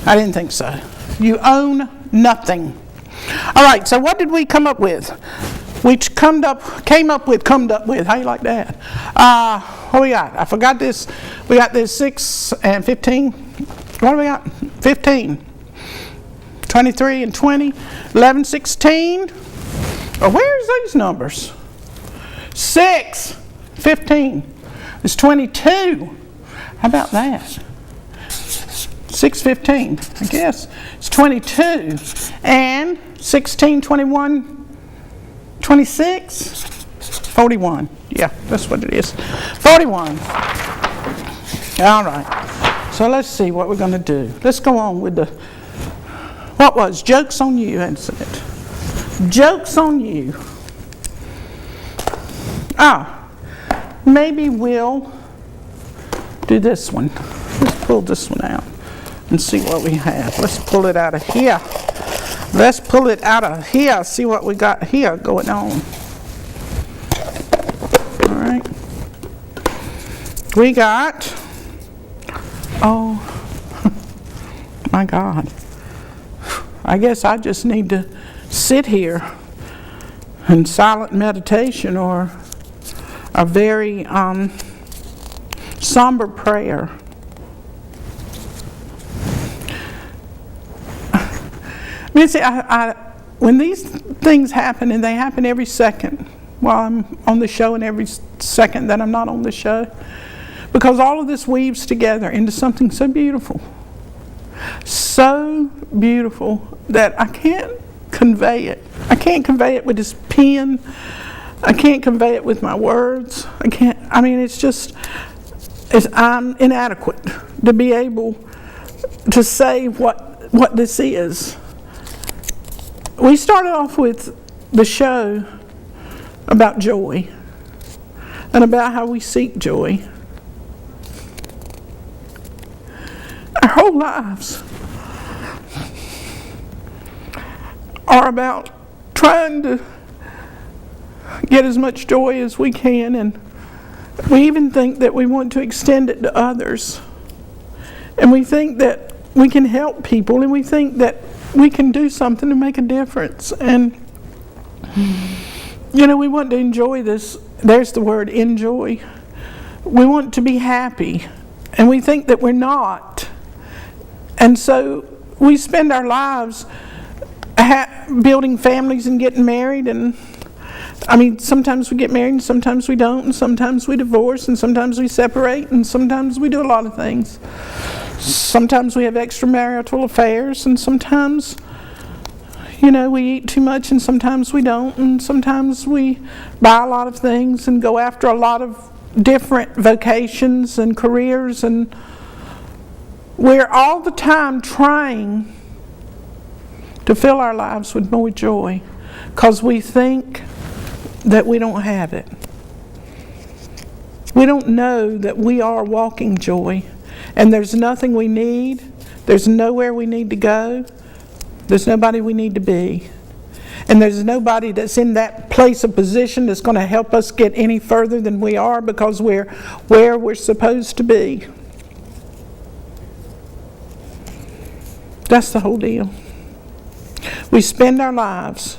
I didn't think so. You own nothing. All right, so what did we come up with? We came up with, how you like that? What we got? I forgot this. We got this 6 and 15. What do we got? 15. 23 and 20. 11, 16. Oh, where's these numbers? 6, 15. It's 22. How about that? 6, 15. I guess it's 22. And 16, 21, 26, 41. Yeah, that's what it is. 41. All right. So let's see what we're going to do. Let's go on with the, what was? Jokes on you, isn't it? Jokes on you. Maybe we'll do this one. Let's pull this one out and see what we have. Let's pull it out of here. Let's pull it out of here. See what we got here going on. All right. We got, oh my God. I guess I just need to sit here in silent meditation or a very somber prayer. I mean, see, when these things happen, and they happen every second while I'm on the show and every second that I'm not on the show, because all of this weaves together into something so beautiful. So beautiful that I can't convey it. I can't convey it with this pen. I can't convey it with my words. I'm inadequate to be able to say what this is. We started off with the show about joy and about how we seek joy. Our whole lives are about trying to get as much joy as we can, and we even think that we want to extend it to others. And we think that we can help people, and we think that we can do something to make a difference. And, we want to enjoy this. There's the word, enjoy. We want to be happy, and we think that we're not. And so we spend our lives building families and getting married, and sometimes we get married and sometimes we don't, and sometimes we divorce, and sometimes we separate, and sometimes we do a lot of things. Sometimes we have extramarital affairs, and sometimes, we eat too much, and sometimes we don't, and sometimes we buy a lot of things and go after a lot of different vocations and careers, and we're all the time trying to fill our lives with more joy because we think that we don't have it. We don't know that we are walking joy, and there's nothing we need. There's nowhere we need to go. There's nobody we need to be. And there's nobody that's in that place of position that's going to help us get any further than we are, because we're where we're supposed to be. That's the whole deal. We spend our lives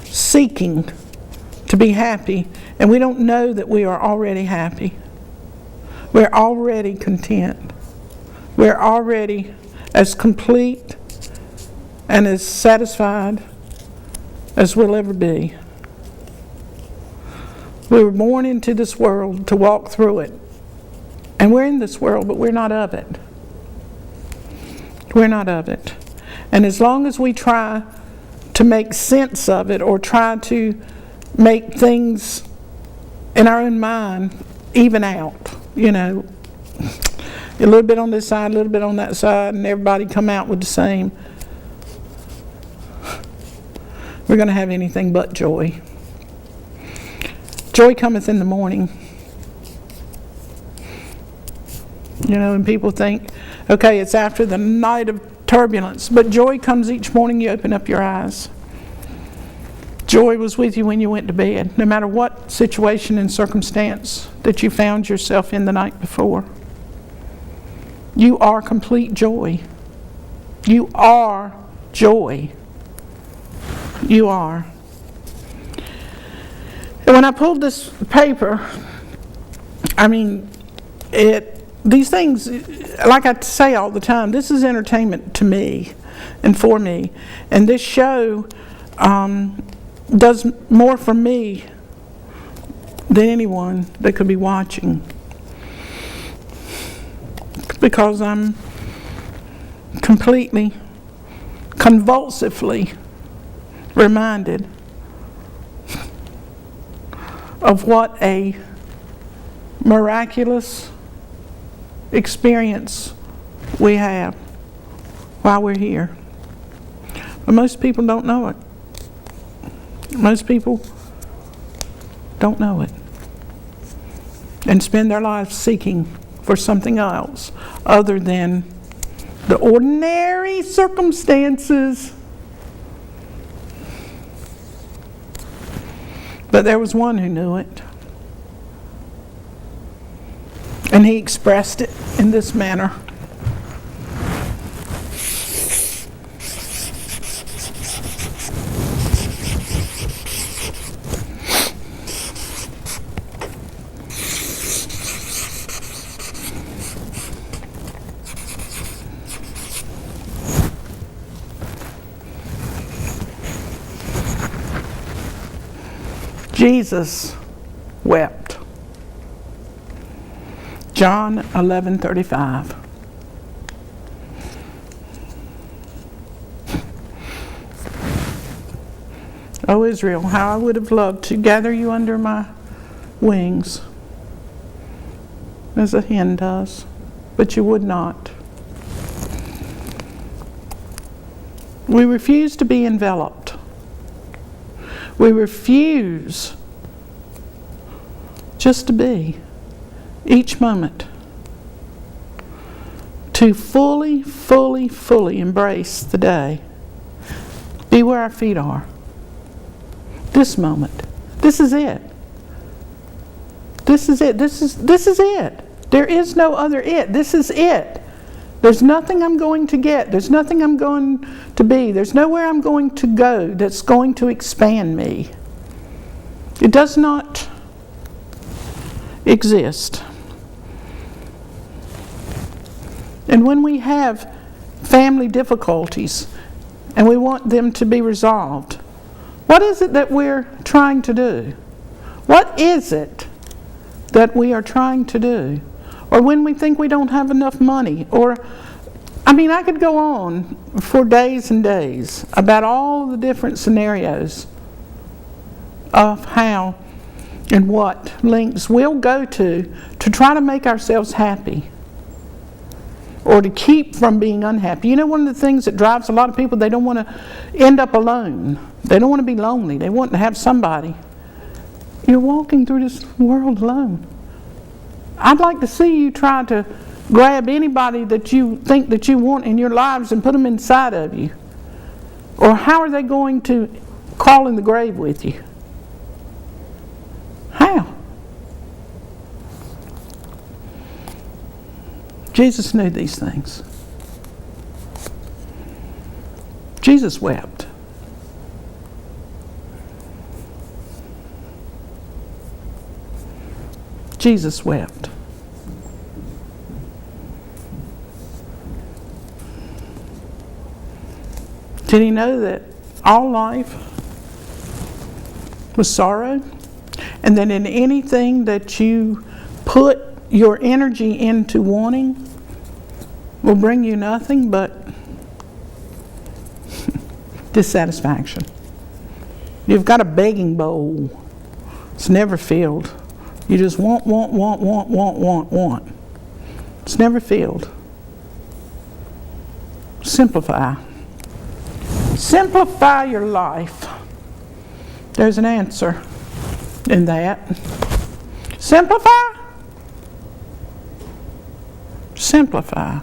seeking to be happy, and we don't know that we are already happy. We're already content. We're already as complete and as satisfied as we'll ever be. We were born into this world to walk through it. And we're in this world, but we're not of it. We're not of it. And as long as we try to make sense of it, or try to make things in our own mind even out, a little bit on this side, a little bit on that side, and everybody come out with the same, we're going to have anything but joy. Joy cometh in the morning. And people think, okay, it's after the night of turbulence, but joy comes each morning you open up your eyes. Joy was with you when you went to bed, no matter what situation and circumstance that you found yourself in the night before. You are complete joy. You are joy. You are. And when I pulled this paper, these things, like I say all the time, this is entertainment to me and for me. And this show does more for me than anyone that could be watching. Because I'm completely, convulsively reminded of what a miraculous experience we have while we're here. But most people don't know it. Most people don't know it and spend their lives seeking for something else other than the ordinary circumstances. But there was one who knew it. And he expressed it in this manner. Jesus wept. John 11:35. O Israel, how I would have loved to gather you under my wings as a hen does, but you would not. We refuse to be enveloped. We refuse just to be, each moment, to fully embrace the day. Be where our feet are. This moment. This is it. This is it. This is it. There is no other it. This is it. There's nothing I'm going to get. There's nothing I'm going to be. There's nowhere I'm going to go that's going to expand me. It does not exist. And when we have family difficulties and we want them to be resolved, what is it that we're trying to do? What is it that we are trying to do? Or when we think we don't have enough money, I could go on for days and days about all the different scenarios of how and what lengths we'll go to try to make ourselves happy or to keep from being unhappy. You know, one of the things that drives a lot of people, they don't want to end up alone. They don't want to be lonely. They want to have somebody. You're walking through this world alone. I'd like to see you try to grab anybody that you think that you want in your lives and put them inside of you. Or how are they going to crawl in the grave with you? How? Jesus knew these things. Jesus wept. Jesus wept. Did he know that all life was sorrow? And that in anything that you put your energy into wanting will bring you nothing but dissatisfaction? You've got a begging bowl. It's never filled. You just want. It's never filled. Simplify. Simplify your life. There's an answer in that. Simplify. Simplify.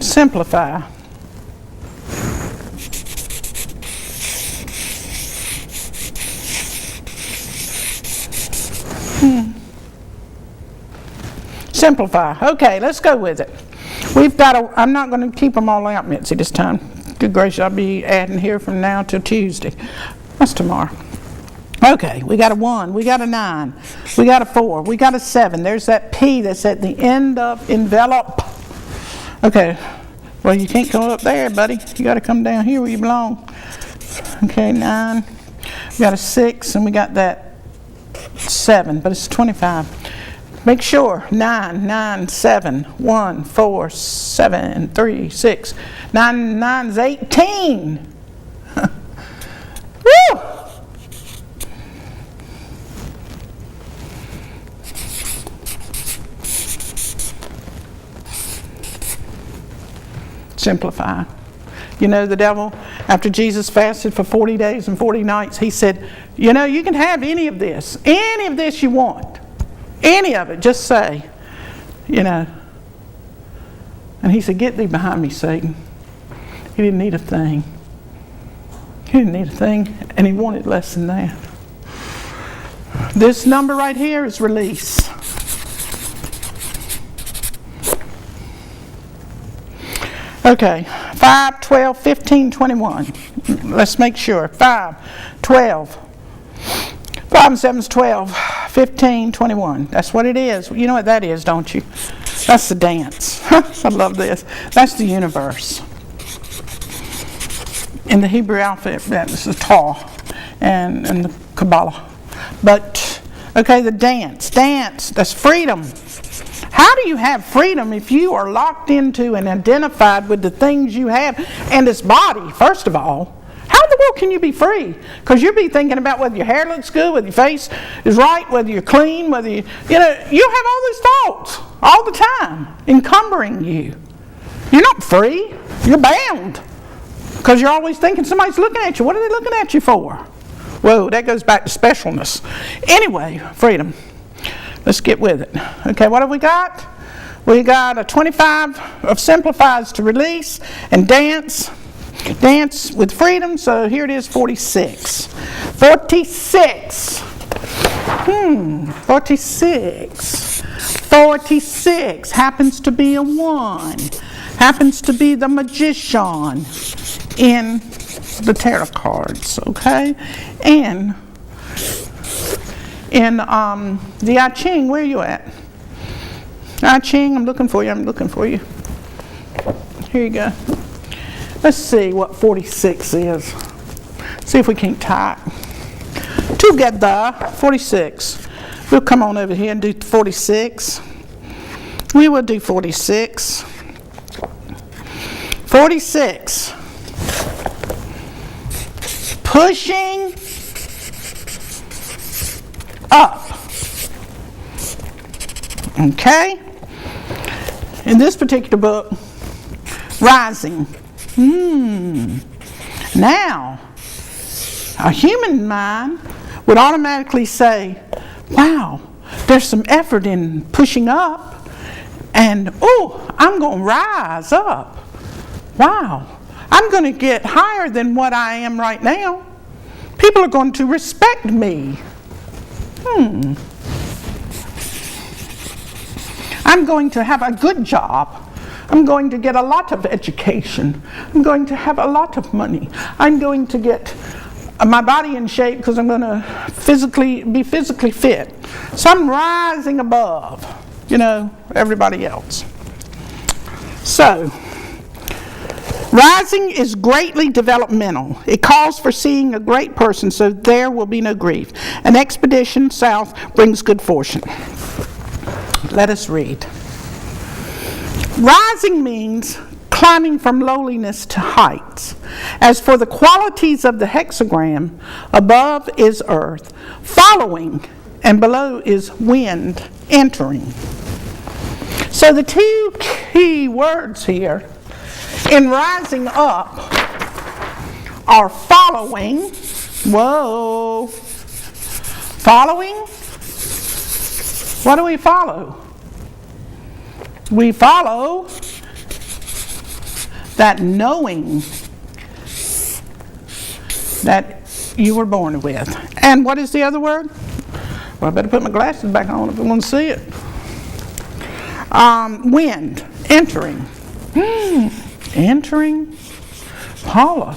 Simplify. Simplify. Okay, let's go with it. We've got I'm not going to keep them all out, Mitzi, this time. Good gracious, I'll be adding here from now till Tuesday. That's tomorrow. Okay, we got a 1, we got a 9, we got a 4, we got a 7. There's that P that's at the end of envelope. Okay, well, you can't come up there, buddy. You got to come down here where you belong. Okay, 9. We got a 6, and we got that 7, but it's 25. Make sure, 9, 9, 7, 1, 4, 7, 3, 6. 9, 9's 18. Woo! Simplify. You know, the devil, after Jesus fasted for 40 days and 40 nights, he said, you know, you can have any of this you want. Any of it, just say, you know. And he said, get thee behind me, Satan. He didn't need a thing. He didn't need a thing, and he wanted less than that. This number right here is release. Okay, 5, 12, 15, 21. Let's make sure. 5, 12. 5 and 7 is 12. 15, 21. That's what it is. You know what that is, don't you? That's the dance. I love this. That's the universe. In the Hebrew alphabet, this is Ta and the Kabbalah. But, okay, the dance. Dance, that's freedom. How do you have freedom if you are locked into and identified with the things you have and this body, first of all? How in the world can you be free? Because you'll be thinking about whether your hair looks good, whether your face is right, whether you're clean, whether you have all these thoughts all the time encumbering you. You're not free. You're bound. Because you're always thinking somebody's looking at you. What are they looking at you for? Whoa, that goes back to specialness. Anyway, freedom. Let's get with it. Okay, what have we got? We got a 25 of simplifies to release and dance. Dance with freedom. So here it is, 46. 46. 46. 46 happens to be a 1. Happens to be the magician in the tarot cards, okay? And in the I Ching, where are you at? I Ching, I'm looking for you. Here you go. Let's see what 46 is. See if we can't type. Together, 46. We'll come on over here and do 46. We will do 46. 46. Pushing up. Okay? In this particular book, rising. Now, a human mind would automatically say, wow, there's some effort in pushing up, and I'm going to rise up. Wow, I'm going to get higher than what I am right now. People are going to respect me. I'm going to have a good job. I'm going to get a lot of education. I'm going to have a lot of money. I'm going to get my body in shape because I'm going to be physically fit. So I'm rising above, everybody else. So, rising is greatly developmental. It calls for seeing a great person so there will be no grief. An expedition south brings good fortune. Let us read. Rising means climbing from lowliness to heights. As for the qualities of the hexagram, above is earth, following, and below is wind, entering. So the two key words here in rising up are following. Whoa. Following? What do we follow? We follow that knowing that you were born with. And what is the other word? Well, I better put my glasses back on if I want to see it. Wind, entering. Entering. Paula,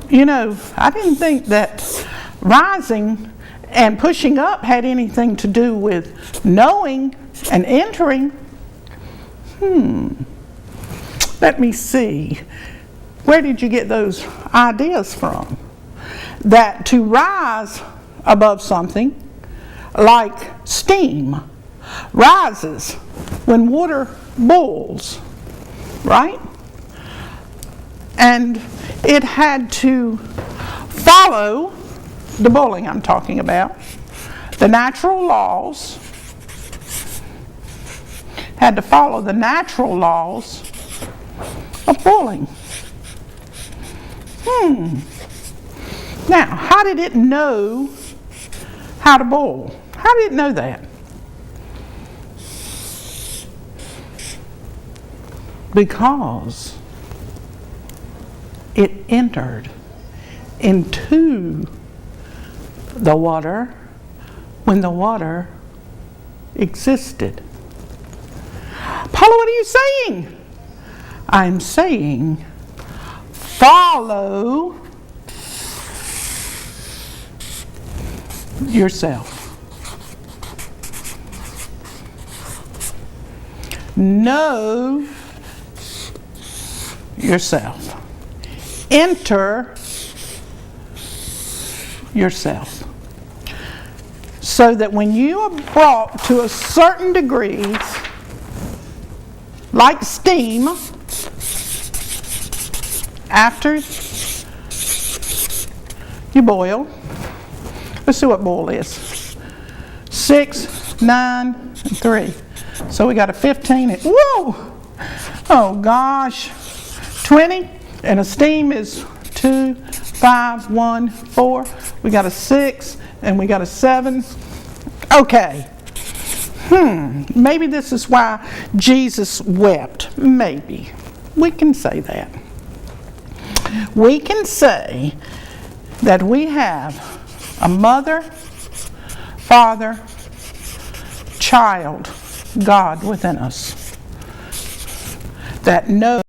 you know, I didn't think that rising and pushing up had anything to do with knowing and entering. Let me see. Where did you get those ideas from? That to rise above something, like steam, rises when water boils, right? And it had to follow the boiling I'm talking about. The natural laws had to follow the natural laws of boiling. Now, how did it know how to boil? How did it know that? Because it entered into the water when the water existed. Paula, what are you saying? I'm saying follow yourself. Know yourself. Enter yourself. So that when you are brought to a certain degree, like steam, after you boil, let's see what boil is. 6, 9, and 3. So we got a 15 and, whoa! Oh gosh. 20, and a steam is 2, 5, 1, 4. We got a 6, and we got a 7. Okay. Maybe this is why Jesus wept. Maybe. We can say that. We can say that we have a mother, father, child, God within us that knows